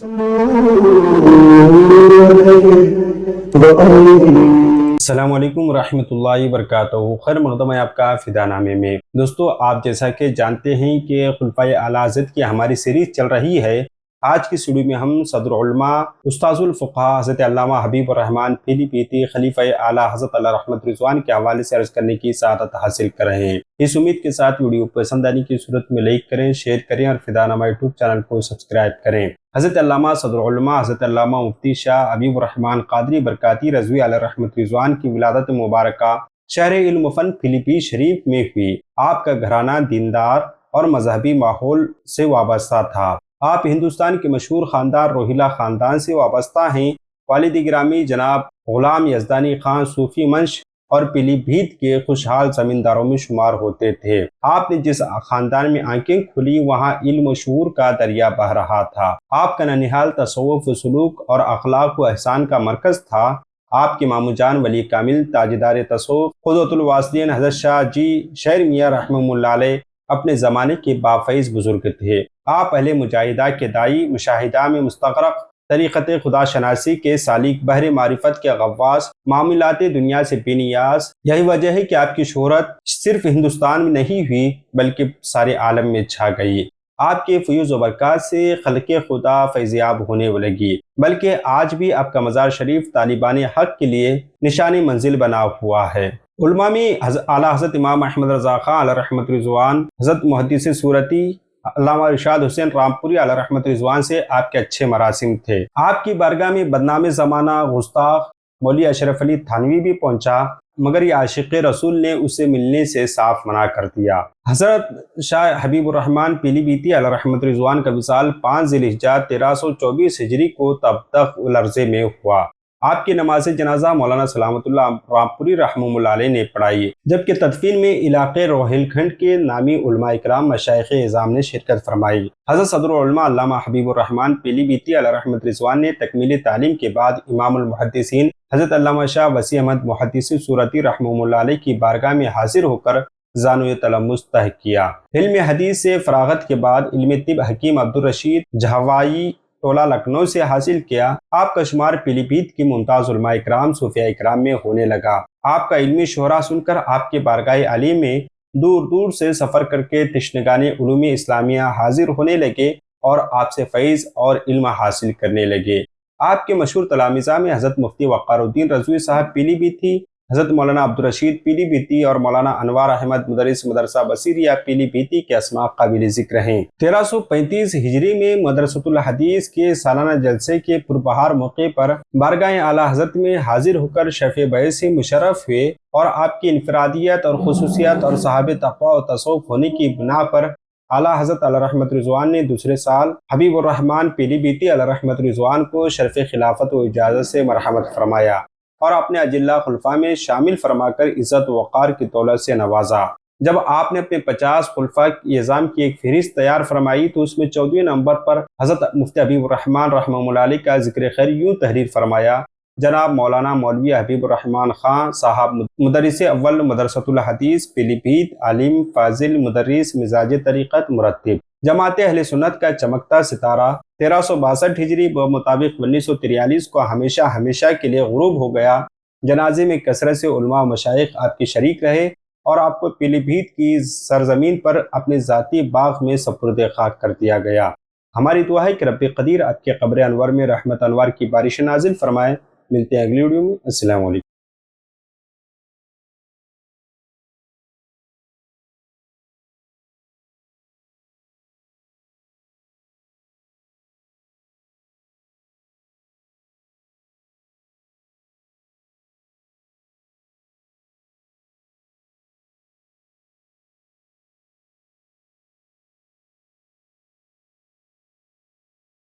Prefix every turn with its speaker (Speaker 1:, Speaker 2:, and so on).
Speaker 1: السلام علیکم ورحمۃ اللہ وبرکاتہ۔ خیر مقدم ہے آپ کا فدا نامے میں۔ دوستو، آپ جیسا کہ جانتے ہیں کہ خلفائے اعلیٰ حضرت کی ہماری سیریز چل رہی ہے۔ آج کی ویڈیو میں ہم صدر علماء استاذ الفقہاء حضرت علامہ حبیب الرحمن پیلی پیتی خلیفہ اعلیٰ حضرت اللہ رحمت رضوان کے حوالے سے عرض کرنے کی سعادت حاصل کر رہے ہیں۔ اس امید کے ساتھ ویڈیو پسند آنے کی صورت میں لائک کریں، شیئر کریں اور فدا نامہ یوٹیوب چینل کو سبسکرائب کریں۔ حضرت علامہ صدر علماء حضرت علامہ مفتی شاہ حبیب الرحمن قادری برکاتی رضوی علیہ رحمت رضوان کی ولادت مبارکہ شہر علم و فن فلیپی شریف میں ہوئی۔ آپ کا گھرانہ دیندار اور مذہبی ماحول سے وابستہ تھا۔ آپ ہندوستان کے مشہور خاندان روہیلا خاندان سے وابستہ ہیں۔ والد گرامی جناب غلام یزدانی خان صوفی منش اور پیلی بھیت کے خوشحال زمینداروں میں شمار ہوتے تھے۔ آپ نے جس خاندان میں آنکھیں کھلی وہاں علم و شعور کا دریا بہہ رہا تھا۔ آپ کا ننھیال تصوف و سلوک اور اخلاق و احسان کا مرکز تھا۔ آپ کے ماموں جان ولی کامل تاجدار تصوف قدوۃ الواصلین حضرت شاہ جی شیر میاں رحمہ اللہ علیہ اپنے زمانے کے بافیض بزرگ تھے۔ آپ اہل مجاہدہ کے دائی، مشاہدہ میں مستغرق، طریقت خدا شناسی کے سالک، بحر معرفت کے غواص، معاملات دنیا سے بے نیاز۔ یہی وجہ ہے کہ آپ کی شہرت صرف ہندوستان میں نہیں ہوئی بلکہ سارے عالم میں چھا گئی۔ آپ کے فیوز و برکات سے خلق خدا فیضیاب ہونے لگی، بلکہ آج بھی آپ کا مزار شریف طالبان حق کے لیے نشان منزل بنا ہوا ہے۔ علماء میں اعلیٰ حضرت امام احمد رضا خان علیہ رحمت رضوان، حضرت محدث صورتی علامہ ارشاد حسین رامپوری علیہ رحمت رضوان سے آپ کے اچھے مراسم تھے۔ آپ کی بارگاہ میں بدنام زمانہ گستاخ مولوی اشرف علی تھانوی بھی پہنچا، مگر یہ عاشق رسول نے اسے ملنے سے صاف منع کر دیا۔ حضرت شاہ حبیب الرحمن پیلی بیتی علیہ رحمت رضوان کا وصال 5 ذی الحجہ 1324 ہجری کو تب تک لرزے میں ہوا۔ آپ کی نماز جنازہ مولانا سلامت اللہ رامپوری رحمہ اللہ علیہ نے پڑھائی، جبکہ تدفین میں علاقے روہیل کھنڈ کے نامی علماء اکرام مشائخ اعظام نے شرکت فرمائی۔ حضرت صدر العلماء علامہ حبیب الرحمن پیلی بیتی علیہ رحمت رضوان نے تکمیل تعلیم کے بعد امام المحدثین حضرت علامہ شاہ وسیع احمد محدث صورتی رحمہ اللہ علیہ کی بارگاہ میں حاضر ہو کر زانوی تلمذ طے کیا۔ علم حدیث سے فراغت کے بعد علم طب حکیم عبدالرشید جہوائی ٹولہ لکھنؤ سے حاصل کیا۔ آپ کا شمار پیلی بھیت کی ممتاز علماء اکرام صوفیاء اکرام میں ہونے لگا۔ آپ کا علمی شہرہ سن کر آپ کے بارگاہ عالی میں دور دور سے سفر کر کے تشنگان علوم اسلامیہ حاضر ہونے لگے اور آپ سے فیض اور علم حاصل کرنے لگے۔ آپ کے مشہور تلامذہ میں حضرت مفتی وقار الدین رضوی صاحب پیلی بیتی، حضرت مولانا عبدالرشید پیلی بیتی اور مولانا انوار احمد مدرس مدرسہ بصیریہ پیلی بیتی کے اسماء قابل ذکر ہیں۔ 1335 ہجری میں مدرسۃ الحدیث کے سالانہ جلسے کے پربہار موقع پر بارگاہ اعلیٰ حضرت میں حاضر ہو کر شرف بیعت سے مشرف ہوئے اور آپ کی انفرادیت اور خصوصیت اور صاحب تقویٰ و تصوف ہونے کی بنا پر اعلیٰ حضرت علیہ رحمت رضوان نے دوسرے سال حبیب الرحمن پیلی بیتی علیہ رحمت رضوان کو شرف خلافت و اجازت سے مرحمت فرمایا اور اپنے اجلہ خلفاء میں شامل فرما کر عزت و وقار کی دولت سے نوازا۔ جب آپ نے اپنے 50 خلفاء کی اعظام کی ایک فہرست تیار فرمائی تو اس میں 14ویں نمبر پر حضرت مفتی حبیب الرحمن رحمہ اللہ علیہ کا ذکر خیر یوں تحریر فرمایا: جناب مولانا مولوی حبیب الرحمن خان صاحب، مدرس اول مدرسۃ الحدیث پیلی بھیت، عالم فاضل، مدرس، مزاج طریقت، مرتب، جماعت اہل سنت کا چمکتا ستارہ۔ 1362 ہجری بمطابق 1943 کو ہمیشہ کے لیے غروب ہو گیا۔ جنازے میں کثرت سے علماء و مشائخ آپ کے شریک رہے اور آپ کو پیلی بھیت کی سرزمین پر اپنے ذاتی باغ میں سپرد خاک کر دیا گیا۔ ہماری دعا ہے کہ رب قدیر آپ کے قبر انور میں رحمت انوار کی بارش نازل فرمائے۔ ملتے ہیں اگلی ویڈیو میں۔ السلام علیکم۔